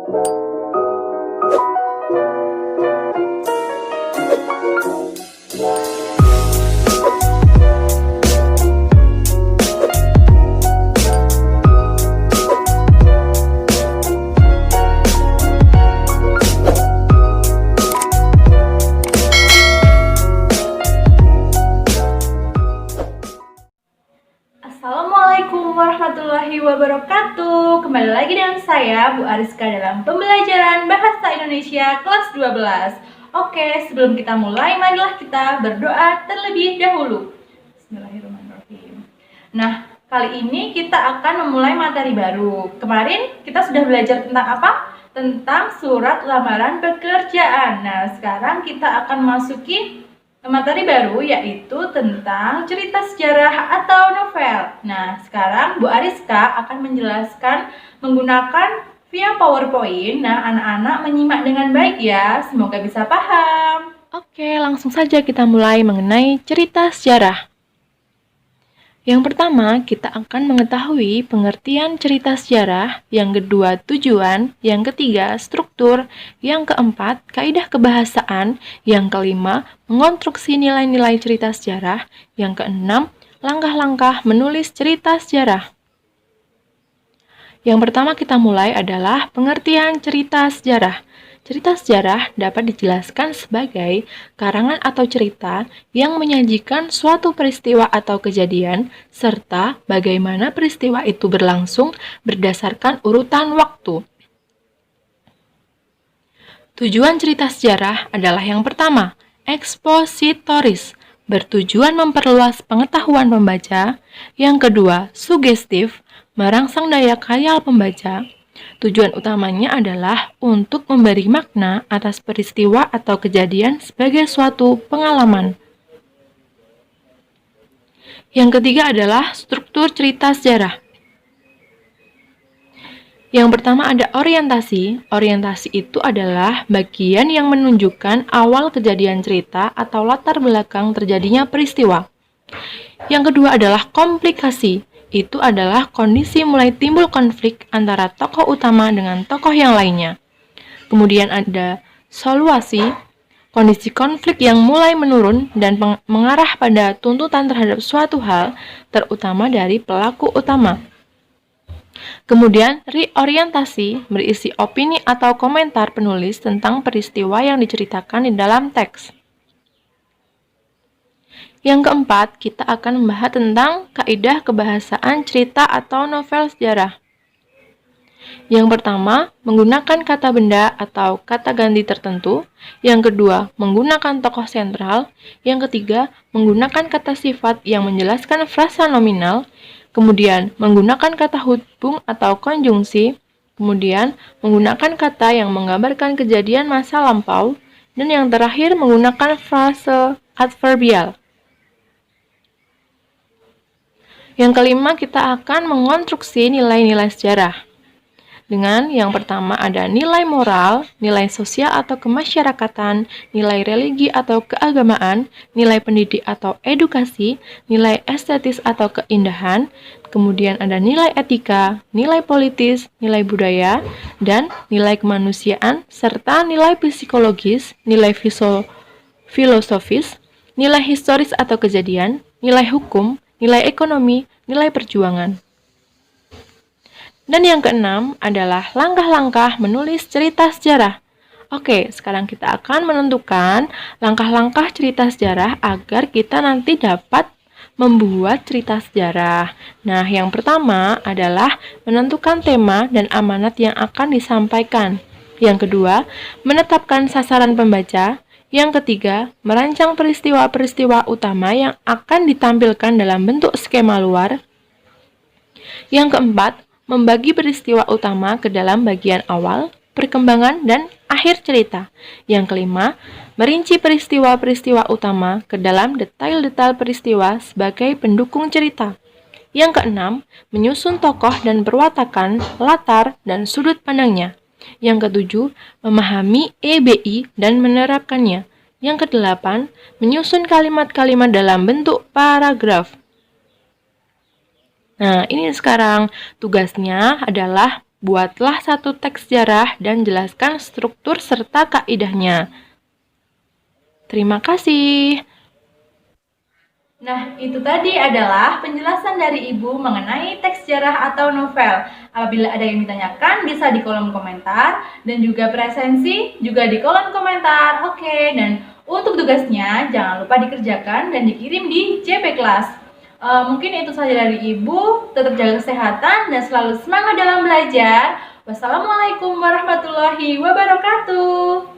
Assalamualaikum warahmatullahi wabarakatuh. Kembali lagi dengan saya Bu Ariska dalam pembelajaran Bahasa Indonesia kelas 12. Oke, sebelum kita mulai, marilah kita berdoa terlebih dahulu. Bismillahirrahmanirrahim. Nah, kali ini kita akan memulai materi baru. Kemarin kita sudah belajar tentang apa? Tentang surat lamaran pekerjaan. Nah, sekarang kita akan masuki materi baru, yaitu tentang cerita sejarah atau novel. Nah, sekarang Bu Ariska akan menjelaskan menggunakan via PowerPoint. Nah, anak-anak menyimak dengan baik ya. Semoga bisa paham. Oke, langsung saja kita mulai mengenai cerita sejarah. Yang pertama, kita akan mengetahui pengertian cerita sejarah, yang kedua tujuan, yang ketiga struktur, yang keempat kaidah kebahasaan, yang kelima mengonstruksi nilai-nilai cerita sejarah, yang keenam langkah-langkah menulis cerita sejarah. Yang pertama kita mulai adalah pengertian cerita sejarah. Cerita sejarah dapat dijelaskan sebagai karangan atau cerita yang menyajikan suatu peristiwa atau kejadian, serta bagaimana peristiwa itu berlangsung berdasarkan urutan waktu. Tujuan cerita sejarah adalah yang pertama, ekspositoris, bertujuan memperluas pengetahuan pembaca. Yang kedua, sugestif, merangsang daya khayal pembaca. Tujuan utamanya adalah untuk memberi makna atas peristiwa atau kejadian sebagai suatu pengalaman. Yang ketiga adalah struktur cerita sejarah. Yang pertama ada orientasi. Orientasi itu adalah bagian yang menunjukkan awal kejadian cerita atau latar belakang terjadinya peristiwa. Yang kedua adalah komplikasi. Itu adalah kondisi mulai timbul konflik antara tokoh utama dengan tokoh yang lainnya. Kemudian ada soluasi, kondisi konflik yang mulai menurun dan mengarah pada tuntutan terhadap suatu hal, terutama dari pelaku utama. Kemudian reorientasi berisi opini atau komentar penulis tentang peristiwa yang diceritakan di dalam teks. Yang keempat, kita akan membahas tentang kaidah kebahasaan cerita atau novel sejarah. Yang pertama, menggunakan kata benda atau kata ganti tertentu. Yang kedua, menggunakan tokoh sentral. Yang ketiga, menggunakan kata sifat yang menjelaskan frasa nominal. Kemudian, menggunakan kata hubung atau konjungsi. Kemudian, menggunakan kata yang menggambarkan kejadian masa lampau. Dan yang terakhir, menggunakan frase adverbial. Yang kelima, kita akan mengonstruksi nilai-nilai sejarah. Dengan yang pertama ada nilai moral, nilai sosial atau kemasyarakatan, nilai religi atau keagamaan, nilai pendidik atau edukasi, nilai estetis atau keindahan, kemudian ada nilai etika, nilai politis, nilai budaya, dan nilai kemanusiaan, serta nilai psikologis, nilai filosofis, nilai historis atau kejadian, nilai hukum, nilai ekonomi, nilai perjuangan. Dan yang keenam adalah langkah-langkah menulis cerita sejarah. Oke, sekarang kita akan menentukan langkah-langkah cerita sejarah agar kita nanti dapat membuat cerita sejarah. Nah, yang pertama adalah menentukan tema dan amanat yang akan disampaikan. Yang kedua, menetapkan sasaran pembaca. Yang ketiga, merancang peristiwa-peristiwa utama yang akan ditampilkan dalam bentuk skema luar. Yang keempat, membagi peristiwa utama ke dalam bagian awal, perkembangan, dan akhir cerita. Yang kelima, merinci peristiwa-peristiwa utama ke dalam detail-detail peristiwa sebagai pendukung cerita. Yang keenam, menyusun tokoh dan perwatakan, latar, dan sudut pandangnya. Yang ketujuh, memahami EBI dan menerapkannya. Yang kedelapan, menyusun kalimat-kalimat dalam bentuk paragraf. Nah, ini sekarang tugasnya adalah Buatlah satu teks sejarah dan jelaskan struktur serta kaidahnya. Terima kasih. Nah, itu tadi adalah penjelasan dari Ibu mengenai teks sejarah atau novel. Apabila ada yang ditanyakan, bisa di kolom komentar, dan juga presensi juga di kolom komentar. Oke, dan untuk tugasnya jangan lupa dikerjakan dan dikirim di JP Kelas. Mungkin itu saja dari Ibu. Tetap jaga kesehatan dan selalu semangat dalam belajar. Wassalamualaikum warahmatullahi wabarakatuh.